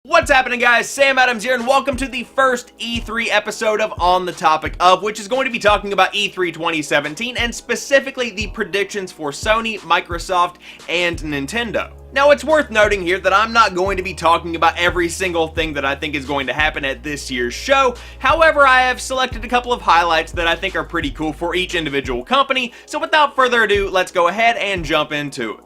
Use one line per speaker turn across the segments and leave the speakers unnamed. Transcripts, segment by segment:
What's happening, guys? Sam Adams here, and welcome to the first E3 episode of On the Topic Of, which is going to be talking about E3 2017, and specifically the predictions for Sony, Microsoft, and Nintendo. Now, it's worth noting here that I'm not going to be talking about every single thing that I think is going to happen at this year's show. However, I have selected a couple of highlights that I think are pretty cool for each individual company, so without further ado, let's go ahead and jump into it.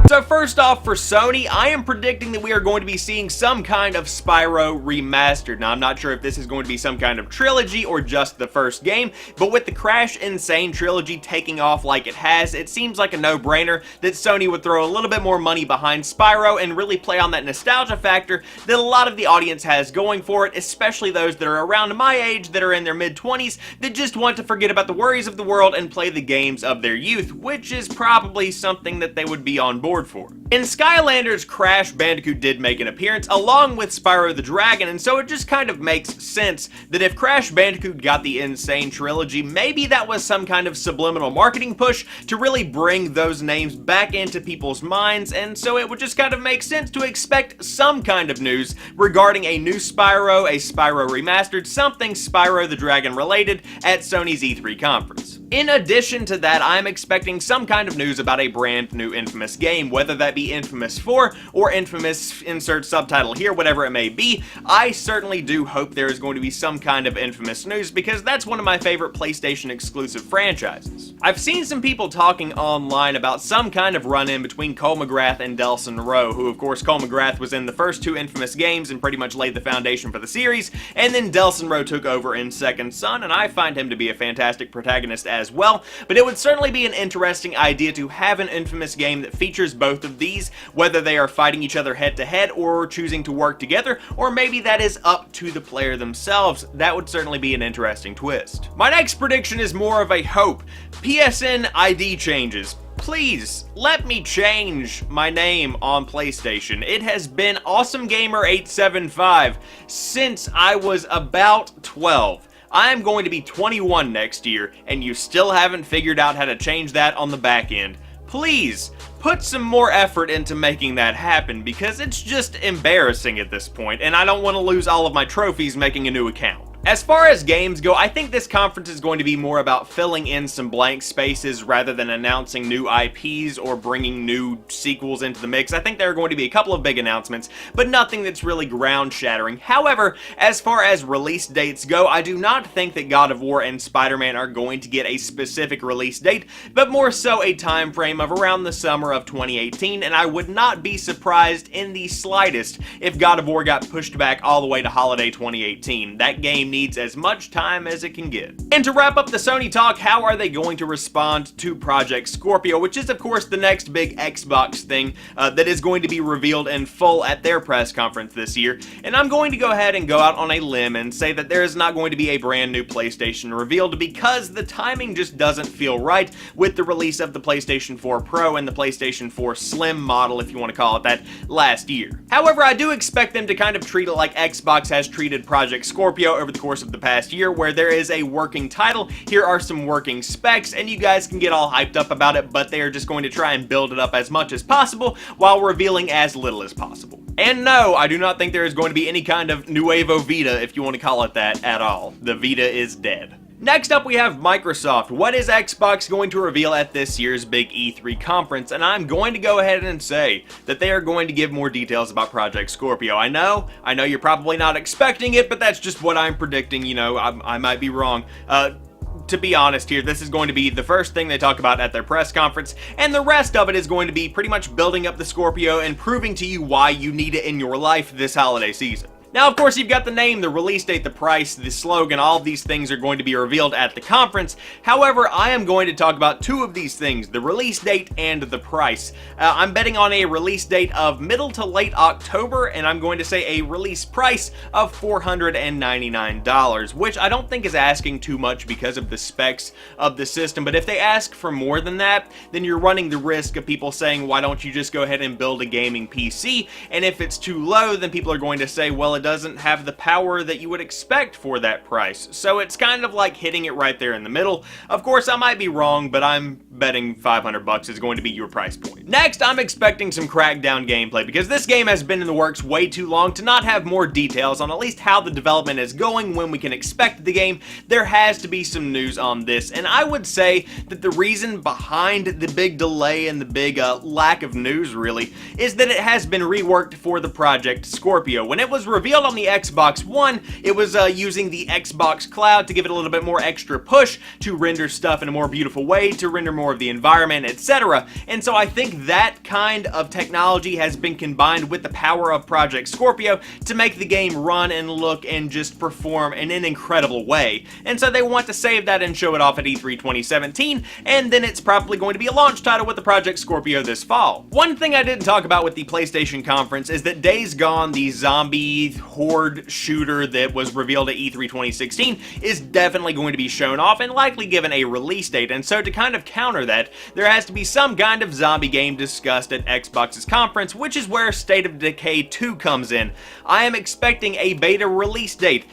So first off, for Sony, I am predicting that we are going to be seeing some kind of Spyro remastered. Now, I'm not sure if this is going to be some kind of trilogy or just the first game, but with the Crash Insane trilogy taking off like it has, it seems like a no-brainer that Sony would throw a little bit more money behind Spyro and really play on that nostalgia factor that a lot of the audience has going for it, especially those that are around my age that are in their mid-20s that just want to forget about the worries of the world and play the games of their youth, which is probably something that they would be on board for. In Skylanders, Crash Bandicoot did make an appearance along with Spyro the Dragon, and so it just kind of makes sense that if Crash Bandicoot got the Insane trilogy, maybe that was some kind of subliminal marketing push to really bring those names back into people's minds, and so it would just kind of make sense to expect some kind of news regarding a new Spyro, a Spyro remastered, something Spyro the Dragon related at Sony's E3 conference. In addition to that, I'm expecting some kind of news about a brand new Infamous game, whether that be Infamous 4 or Infamous insert subtitle here, whatever it may be. I certainly do hope there is going to be some kind of Infamous news because that's one of my favorite PlayStation exclusive franchises. I've seen some people talking online about some kind of run-in between Cole McGrath and Delson Rowe, who of course Cole McGrath was in the first two Infamous games and pretty much laid the foundation for the series, and then Delson Rowe took over in Second Son, and I find him to be a fantastic protagonist as well, but it would certainly be an interesting idea to have an Infamous game that features both of these, whether they are fighting each other head to head or choosing to work together, or maybe that is up to the player themselves. That would certainly be an interesting twist. My next prediction is more of a hope. PSN ID changes. Please, let me change my name on PlayStation. It has been AwesomeGamer875 since I was about 12. I am going to be 21 next year, and you still haven't figured out how to change that on the back end. Please, put some more effort into making that happen, because it's just embarrassing at this point, and I don't want to lose all of my trophies making a new account. As far as games go, I think this conference is going to be more about filling in some blank spaces rather than announcing new IPs or bringing new sequels into the mix. I think there are going to be a couple of big announcements, but nothing that's really ground-shattering. However, as far as release dates go, I do not think that God of War and Spider-Man are going to get a specific release date, but more so a time frame of around the summer of 2018, and I would not be surprised in the slightest if God of War got pushed back all the way to holiday 2018. That game needs as much time as it can get. And to wrap up the Sony talk, how are they going to respond to Project Scorpio, which is of course the next big Xbox thing that is going to be revealed in full at their press conference this year. And I'm going to go ahead and go out on a limb and say that there is not going to be a brand new PlayStation revealed because the timing just doesn't feel right with the release of the PlayStation 4 Pro and the PlayStation 4 Slim model, if you want to call it that, last year. However, I do expect them to kind of treat it like Xbox has treated Project Scorpio over the course of the past year, where there is a working title, here are some working specs, and you guys can get all hyped up about it, but they are just going to try and build it up as much as possible while revealing as little as possible. And no, I do not think there is going to be any kind of Nuevo Vita, if you want to call it that, at all. The Vita is dead. Next up, we have Microsoft. What is Xbox going to reveal at this year's big E3 conference? And I'm going to go ahead and say that they are going to give more details about Project Scorpio. I know you're probably not expecting it, but that's just what I'm predicting. You know, I might be wrong. To be honest here, this is going to be the first thing they talk about at their press conference, and the rest of it is going to be pretty much building up the Scorpio and proving to you why you need it in your life this holiday season. Now, of course, you've got the name, the release date, the price, the slogan, all of these things are going to be revealed at the conference. However, I am going to talk about two of these things, the release date and the price. I'm betting on a release date of middle to late October, and I'm going to say a release price of $499, which I don't think is asking too much because of the specs of the system, but if they ask for more than that, then you're running the risk of people saying, why don't you just go ahead and build a gaming PC? And if it's too low, then people are going to say, well, it doesn't have the power that you would expect for that price. So it's kind of like hitting it right there in the middle. Of course, I might be wrong, but I'm betting 500 bucks is going to be your price point. Next, I'm expecting some Crackdown gameplay because this game has been in the works way too long to not have more details on at least how the development is going, when we can expect the game. There has to be some news on this, and I would say that the reason behind the big delay and the big lack of news really is that it has been reworked for the Project Scorpio. When it was revealed on the Xbox One, it was using the Xbox Cloud to give it a little bit more extra push to render stuff in a more beautiful way, to render more of the environment, etc. And so I think that kind of technology has been combined with the power of Project Scorpio to make the game run and look and just perform in an incredible way. And so they want to save that and show it off at E3 2017, and then it's probably going to be a launch title with the Project Scorpio this fall. One thing I didn't talk about with the PlayStation conference is that Days Gone, the zombie horde shooter that was revealed at E3 2016, is definitely going to be shown off and likely given a release date. And so to kind of counter that, there has to be some kind of zombie game discussed at Xbox's conference, which is where State of Decay 2 comes in. I am expecting a beta release date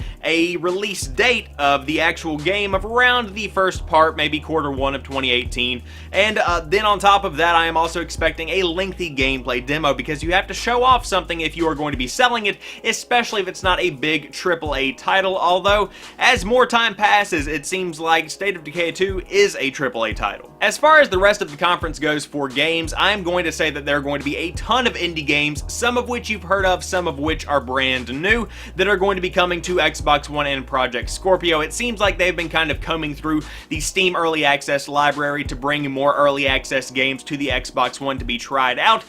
of the actual game of around the first part, maybe Q1 of 2018, and then on top of that, I am also expecting a lengthy gameplay demo, because you have to show off something if you are going to be selling it, especially if it's not a big AAA title, although as more time passes, it seems like State of Decay 2 is a AAA title. As far as the rest of the conference goes for games, I'm going to say that there are going to be a ton of indie games, some of which you've heard of, some of which are brand new, that are going to be coming to Xbox One and Project Scorpio. It seems like they've been kind of combing through the Steam Early Access library to bring more early access games to the Xbox One to be tried out.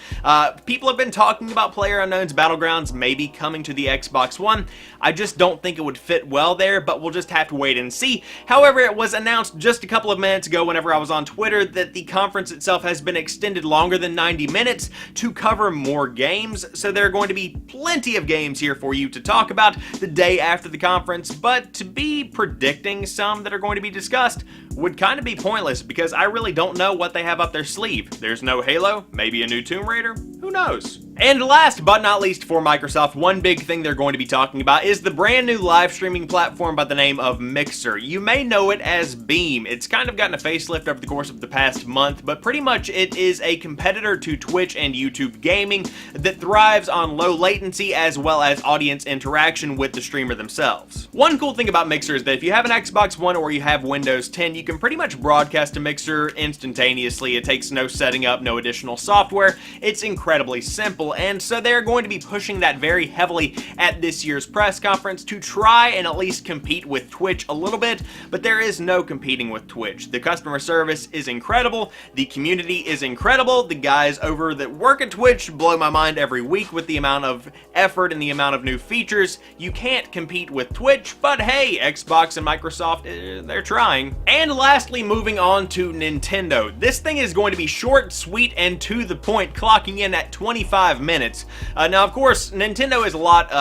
People have been talking about PlayerUnknown's Battlegrounds maybe coming to the Xbox One. I just don't think it would fit well there, but we'll just have to wait and see. However, it was announced just a couple of minutes ago whenever I was on Twitter that the conference itself has been extended longer than 90 minutes to cover more games, so there are going to be plenty of games here for you to talk about the day after the conference, but to be predicting some that are going to be discussed would kind of be pointless because I really don't know what they have up their sleeve. There's no Halo, maybe a new Tomb Raider, who knows? And last but not least for Microsoft, one big thing they're going to be talking about is the brand new live streaming platform by the name of Mixer. You may know it as Beam. It's kind of gotten a facelift over the course of the past month, but pretty much it is a competitor to Twitch and YouTube gaming that thrives on low latency as well as audience interaction with the streamer themselves. One cool thing about Mixer is that if you have an Xbox One or you have Windows 10, you can pretty much broadcast to Mixer instantaneously. It takes no setting up, no additional software. It's incredibly simple, and so they're going to be pushing that very heavily at this year's press conference to try and at least compete with Twitch a little bit, but there is no competing with Twitch. The customer service is incredible, the community is incredible, the guys over that work at Twitch blow my mind every week with the amount of effort and the amount of new features. You can't compete with Twitch, but hey, Xbox and Microsoft, they're trying. And lastly, moving on to Nintendo. This thing is going to be short, sweet, and to the point, clocking in at 25 minutes. Now, of course, Nintendo is a lot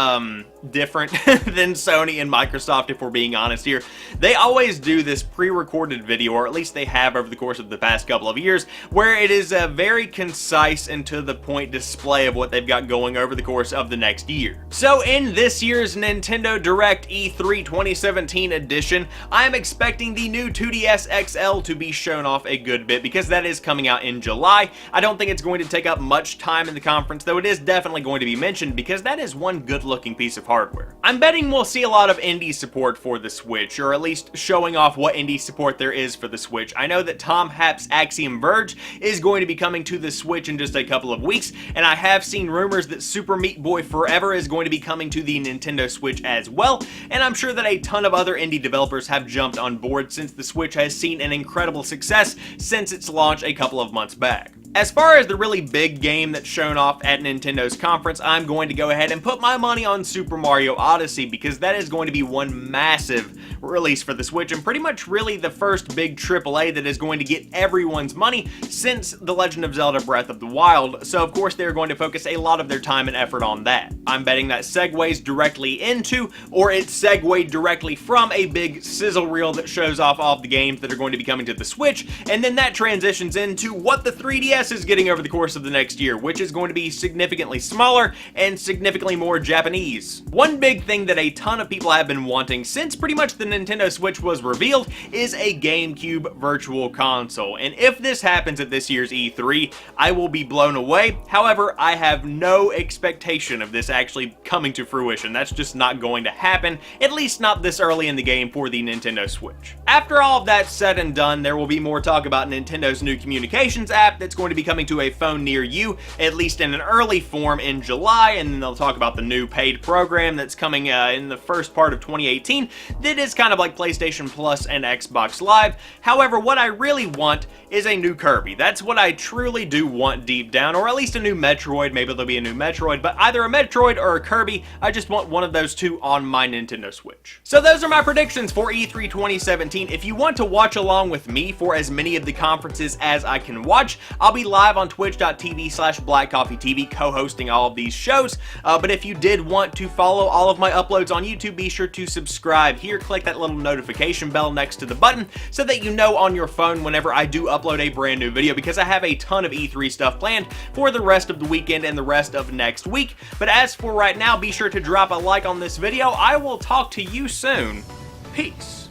different than Sony and Microsoft, if we're being honest here. They always do this pre-recorded video, or at least they have over the course of the past couple of years, where it is a very concise and to the point display of what they've got going over the course of the next year. So in this year's Nintendo Direct E3 2017 edition, I'm expecting the new 2DS XL to be shown off a good bit because that is coming out in July. I don't think it's going to take up much time in the conference, though it is definitely going to be mentioned because that is one good looking piece of hardware. I'm betting we'll see a lot of indie support for the Switch, or at least showing off what indie support there is for the Switch. I know that Tom Happ's Axiom Verge is going to be coming to the Switch in just a couple of weeks, and I have seen rumors that Super Meat Boy Forever is going to be coming to the Nintendo Switch as well, and I'm sure that a ton of other indie developers have jumped on board since the Switch has seen an incredible success since its launch a couple of months back. As far as the really big game that's shown off at Nintendo's conference, I'm going to go ahead and put my money on Super Mario Odyssey because that is going to be one massive release for the Switch, and pretty much really the first big AAA that is going to get everyone's money since The Legend of Zelda Breath of the Wild, so of course they're going to focus a lot of their time and effort on that. I'm betting that segues directly into, or it segued directly from, a big sizzle reel that shows off all of the games that are going to be coming to the Switch, and then that transitions into what the 3DS is getting over the course of the next year, which is going to be significantly smaller and significantly more Japanese. One big thing that a ton of people have been wanting since pretty much the Nintendo Switch was revealed is a GameCube Virtual Console, and if this happens at this year's E3, I will be blown away. However, I have no expectation of this actually coming to fruition. That's just not going to happen, at least not this early in the game for the Nintendo Switch. After all of that said and done, there will be more talk about Nintendo's new communications app that's going to be coming to a phone near you, at least in an early form in July, and then they'll talk about the new paid program that's coming in the first part of 2018 that is kind of like PlayStation Plus and Xbox Live. However, what I really want is a new Kirby. That's what I truly do want deep down, or at least a new Metroid. Maybe there'll be a new Metroid, but either a Metroid or a Kirby, I just want one of those two on my Nintendo Switch. So those are my predictions for E3 2017. If you want to watch along with me for as many of the conferences as I can watch, I'll be live on twitch.tv/blackcoffeetv co-hosting all of these shows, but if you did want to follow all of my uploads on YouTube, be sure to subscribe here, click that little notification bell next to the button so that you know on your phone whenever I do upload a brand new video, because I have a ton of E3 stuff planned for the rest of the weekend and the rest of next week. But as for right now, be sure to drop a like on this video. I will talk to you soon. Peace.